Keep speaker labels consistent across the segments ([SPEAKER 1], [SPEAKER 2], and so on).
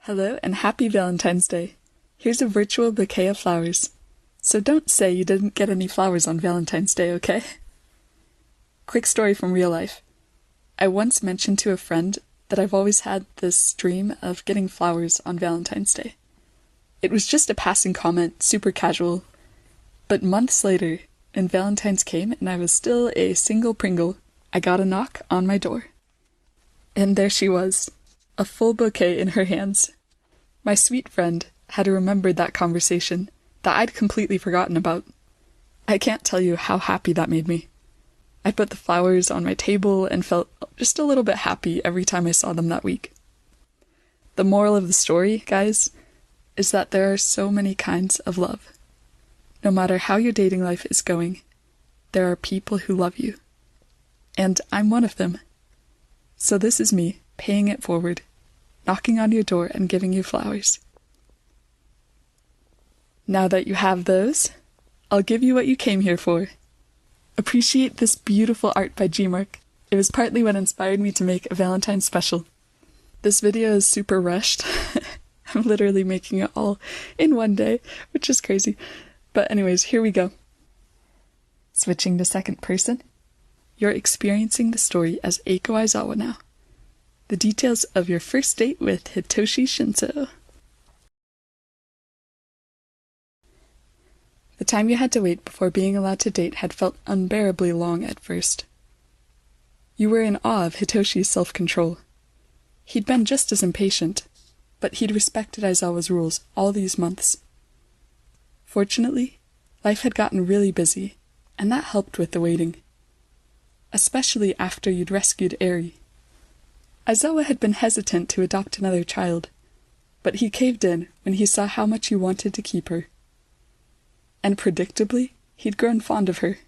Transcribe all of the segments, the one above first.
[SPEAKER 1] Hello and happy Valentine's Day. Here's a virtual bouquet of flowers. So don't say you didn't get any flowers on Valentine's Day, okay? Quick story from real life. I once mentioned to a friend that I've always had this dream of getting flowers on Valentine's Day. It was just a passing comment, super casual. But months later, when Valentine's came and I was still a single Pringle, I got a knock on my door. And there she was, a full bouquet in her hands. My sweet friend had remembered that conversation that I'd completely forgotten about. I can't tell you how happy that made me. I put the flowers on my table and felt just a little bit happy every time I saw them that week. The moral of the story, guys, is that there are so many kinds of love. No matter how your dating life is going, there are people who love you. And I'm one of them. So this is me paying it forward, knocking on your door and giving you flowers. Now that you have those, I'll give you what you came here for. Appreciate this beautiful art by Gmark. It was partly what inspired me to make a Valentine's special. This video is super rushed. I'm literally making it all in one day, which is crazy. But anyways, here we go. Switching to second person. You're experiencing the story as Eiko Aizawa now. The details of your first date with Hitoshi SHINSOU. The time you had to wait before being allowed to date had felt unbearably long at first. You were in awe of Hitoshi's self-control. He'd been just as impatient, but he'd respected Aizawa's rules all these months. Fortunately, life had gotten really busy, and that helped with the waiting. Especially after you'd rescued Eri. Aizawa had been hesitant to adopt another child, but he caved in when he saw how much you wanted to keep her. And predictably, he'd grown fond of her.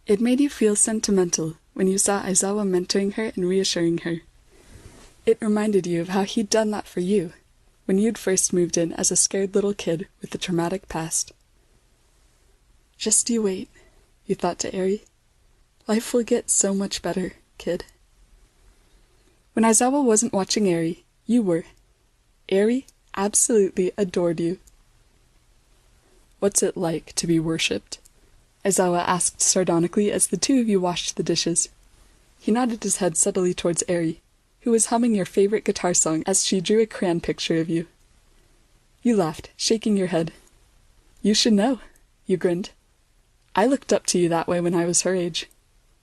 [SPEAKER 1] It made you feel sentimental when you saw Aizawa mentoring her and reassuring her. It reminded you of how he'd done that for you, when you'd first moved in as a scared little kid with a traumatic past. Just you wait, you thought to Eri. Life will get so much better, kid. When Aizawa wasn't watching Eri, you were. Eri absolutely adored you. What's it like to be worshipped? Aizawa asked sardonically as the two of you washed the dishes. He nodded his head subtly towards Eri, who was humming your favorite guitar song as she drew a crayon picture of you. You laughed, shaking your head. You should know, you grinned. I looked up to you that way when I was her age.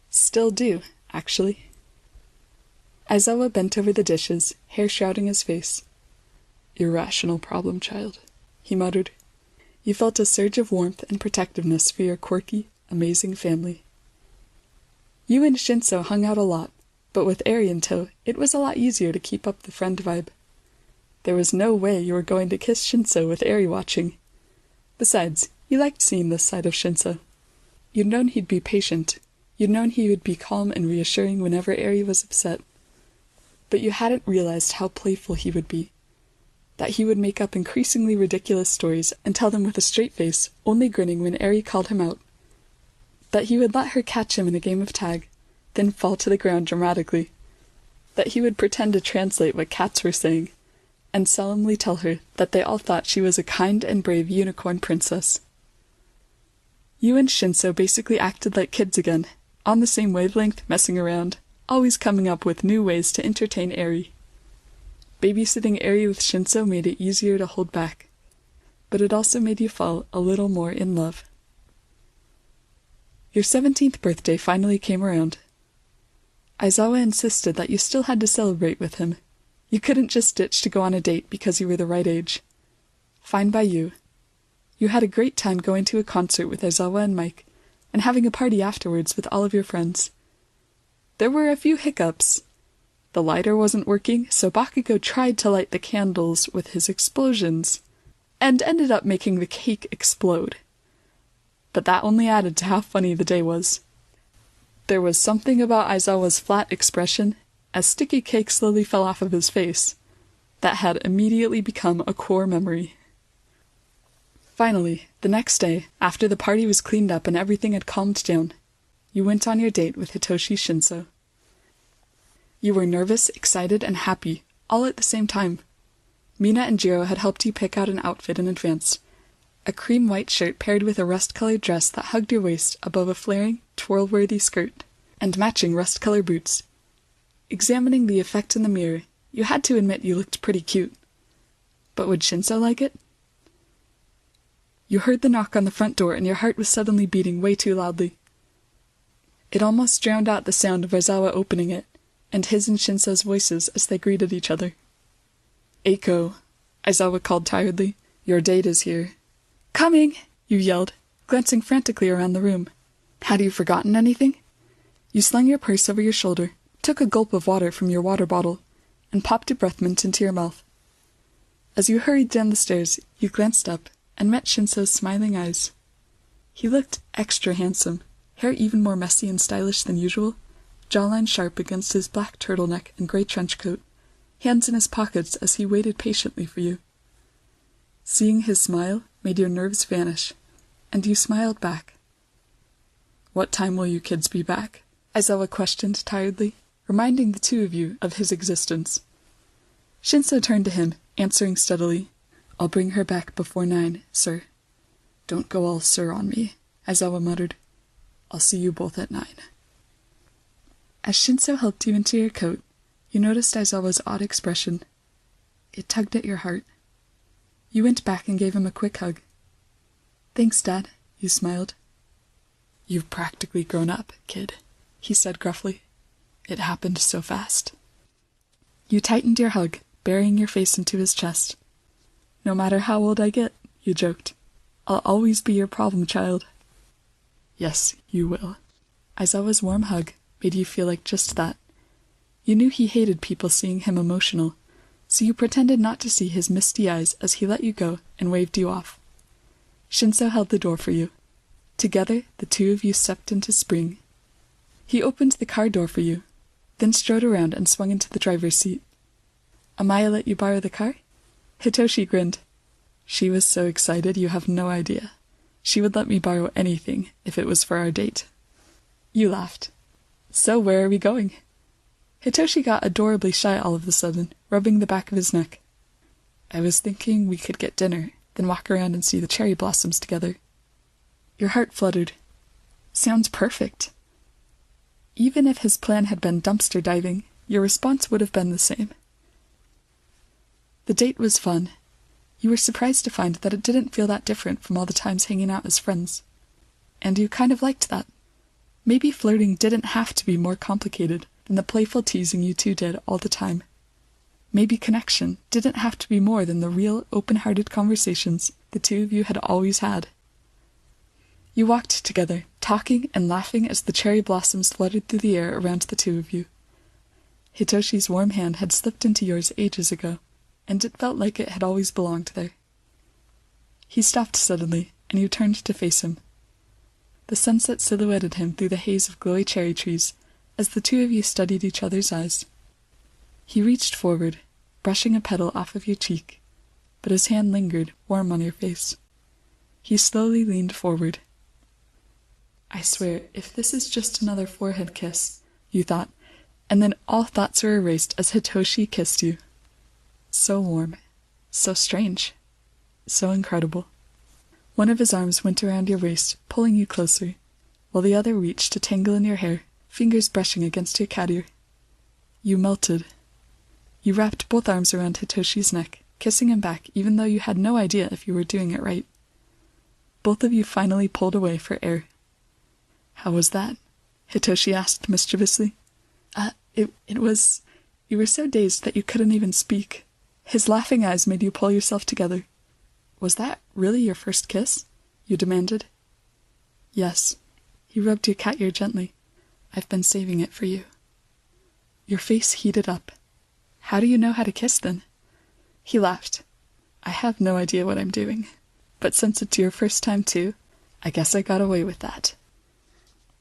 [SPEAKER 1] Still do, actually. Aizawa bent over the dishes, hair shrouding his face. Irrational problem child, he muttered. You felt a surge of warmth and protectiveness for your quirky, amazing family. You and SHINSOU hung out a lot, but with Eri in tow, it was a lot easier to keep up the friend vibe. There was no way you were going to kiss SHINSOU with Eri watching. Besides, you liked seeing this side of SHINSOU. You'd known he'd be patient. You'd known he would be calm and reassuring whenever Eri was upset. But you hadn't realized how playful he would be. That he would make up increasingly ridiculous stories and tell them with a straight face, only grinning when Eri called him out. That he would let her catch him in a game of tag, then fall to the ground dramatically. That he would pretend to translate what cats were saying, and solemnly tell her that they all thought she was a kind and brave unicorn princess. You and SHINSOU basically acted like kids again, on the same wavelength, messing around, always coming up with new ways to entertain Eri. Babysitting Eri with SHINSOU made it easier to hold back, but it also made you fall a little more in love. Your 17th birthday finally came around. Aizawa insisted that you still had to celebrate with him. You couldn't just ditch to go on a date because you were the right age. Fine by you. You had a great time going to a concert with Aizawa and Mike, and having a party afterwards with all of your friends. There were a few hiccups. The lighter wasn't working, so Bakugo tried to light the candles with his explosions, and ended up making the cake explode. But that only added to how funny the day was. There was something about Aizawa's flat expression, as sticky cake slowly fell off of his face, that had immediately become a core memory. Finally, the next day, after the party was cleaned up and everything had calmed down, you went on your date with Hitoshi SHINSOU. You were nervous, excited, and happy, all at the same time. Mina and Jiro had helped you pick out an outfit in advance. A cream-white shirt paired with a rust-colored dress that hugged your waist above a flaring, twirl-worthy skirt, and matching rust-colored boots. Examining the effect in the mirror, you had to admit you looked pretty cute. But would SHINSOU like it? You heard the knock on the front door and your heart was suddenly beating way too loudly. It almost drowned out the sound of Aizawa opening it, and his and SHINSOU's voices as they greeted each other. "Eiko," Aizawa called tiredly, "your date is here." "Coming!" you yelled, glancing frantically around the room. "Had you forgotten anything?" You slung your purse over your shoulder, took a gulp of water from your water bottle, and popped a breath mint into your mouth. As you hurried down the stairs, you glanced up and met SHINSOU's smiling eyes. He looked extra handsome, hair even more messy and stylish than usual, jawline sharp against his black turtleneck and grey trench coat, hands in his pockets as he waited patiently for you. Seeing his smile made your nerves vanish, and you smiled back. "What time will you kids be back?" Aizawa questioned tiredly, reminding the two of you of his existence. SHINSOU turned to him, answering steadily, "I'll bring her back before 9, sir." "Don't go all sir on me," Aizawa muttered. "I'll see you both at 9. As SHINSOU helped you into your coat, you noticed Aizawa's odd expression. It tugged at your heart. You went back and gave him a quick hug. "Thanks, Dad," you smiled. "You've practically grown up, kid," he said gruffly. "It happened so fast." You tightened your hug, burying your face into his chest. "No matter how old I get," you joked, "I'll always be your problem child." "Yes, you will." Aizawa's warm hug made you feel like just that. You knew he hated people seeing him emotional, so you pretended not to see his misty eyes as he let you go and waved you off. SHINSOU held the door for you. Together, the two of you stepped into spring. He opened the car door for you, then strode around and swung into the driver's seat. "Amaya let you borrow the car?" Hitoshi grinned. "She was so excited you have no idea. She would let me borrow anything if it was for our date." You laughed. "So where are we going?" Hitoshi got adorably shy all of a sudden, rubbing the back of his neck. "I was thinking we could get dinner, then walk around and see the cherry blossoms together." Your heart fluttered. Sounds perfect. Even if his plan had been dumpster diving, your response would have been the same. The date was fun. You were surprised to find that it didn't feel that different from all the times hanging out as friends. And you kind of liked that. Maybe flirting didn't have to be more complicated than the playful teasing you two did all the time. Maybe connection didn't have to be more than the real, open-hearted conversations the two of you had always had. You walked together, talking and laughing as the cherry blossoms fluttered through the air around the two of you. Hitoshi's warm hand had slipped into yours ages ago, and it felt like it had always belonged there. He stopped suddenly, and you turned to face him. The sunset silhouetted him through the haze of glowy cherry trees as the two of you studied each other's eyes. He reached forward, brushing a petal off of your cheek, but his hand lingered, warm on your face. He slowly leaned forward. "I swear, if this is just another forehead kiss," you thought, and then all thoughts were erased as Hitoshi kissed you. So warm, so strange, so incredible. One of his arms went around your waist, pulling you closer, while the other reached to tangle in your hair, fingers brushing against your cat ear. You melted. You wrapped both arms around Hitoshi's neck, kissing him back even though you had no idea if you were doing it right. Both of you finally pulled away for air. "How was that?" Hitoshi asked mischievously. It was... You were so dazed that you couldn't even speak. His laughing eyes made you pull yourself together. "Was that really your first kiss?" you demanded. "Yes." He rubbed your cat ear gently. "I've been saving it for you." Your face heated up. "How do you know how to kiss, then?" He laughed. "I have no idea what I'm doing. But since it's your first time, too, I guess I got away with that."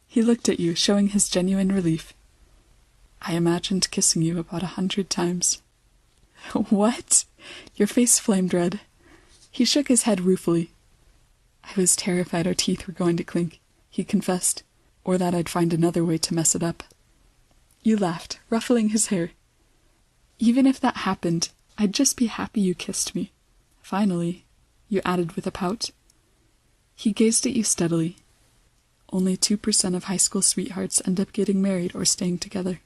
[SPEAKER 1] He looked at you, showing his genuine relief. "I imagined kissing you about 100 times. "What?" Your face flamed red. He shook his head ruefully. "I was terrified our teeth were going to clink," he confessed, "or that I'd find another way to mess it up." You laughed, ruffling his hair. "Even if that happened, I'd just be happy you kissed me. Finally, you added with a pout. He gazed at you steadily. Only 2% of high school sweethearts end up getting married or staying together.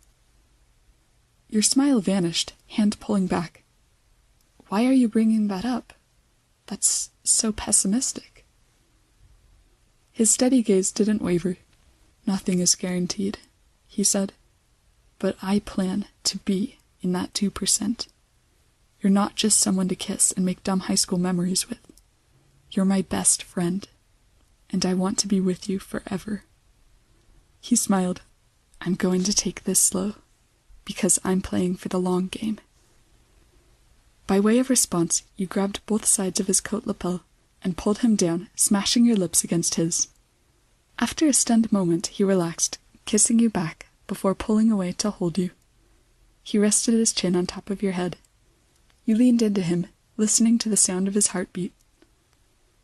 [SPEAKER 1] Your smile vanished, hand pulling back. Why are you bringing that up? That's so pessimistic. His steady gaze didn't waver. Nothing is guaranteed, he said. But I plan to be in that 2%. You're not just someone to kiss and make dumb high school memories with. You're my best friend, and I want to be with you forever. He smiled. I'm going to take this slow, because I'm playing for the long game. By way of response, you grabbed both sides of his coat lapel and pulled him down, smashing your lips against his. After a stunned moment, he relaxed, kissing you back, before pulling away to hold you. He rested his chin on top of your head. You leaned into him, listening to the sound of his heartbeat.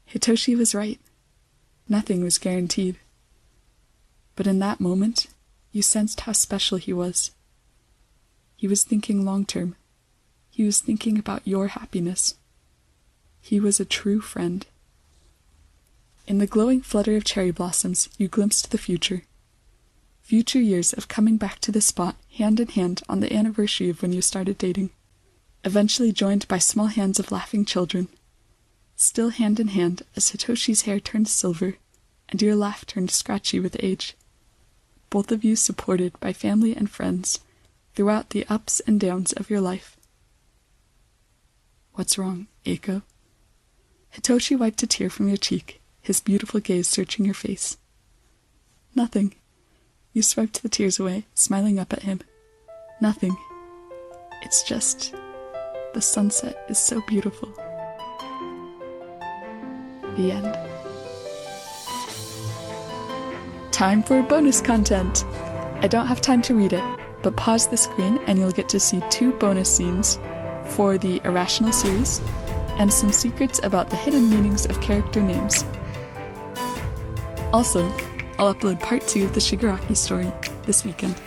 [SPEAKER 1] Hitoshi was right. Nothing was guaranteed. But in that moment, you sensed how special he was. He was thinking long-term. He was thinking about your happiness. He was a true friend. In the glowing flutter of cherry blossoms, you glimpsed the future. Future years of coming back to the spot, hand in hand on the anniversary of when you started dating. Eventually joined by small hands of laughing children. Still hand in hand as Hitoshi's hair turned silver, and your laugh turned scratchy with age. Both of you supported by family and friends throughout the ups and downs of your life. What's wrong, Eiko? Hitoshi wiped a tear from your cheek, his beautiful gaze searching your face. Nothing. You swiped the tears away, smiling up at him. Nothing. It's just... the sunset is so beautiful. The end. Time for bonus content! I don't have time to read it, but pause the screen and you'll get to see 2 bonus scenes for the Irrational series, and some secrets about the hidden meanings of character names. Also, I'll upload part 2 of the Shigaraki story this weekend.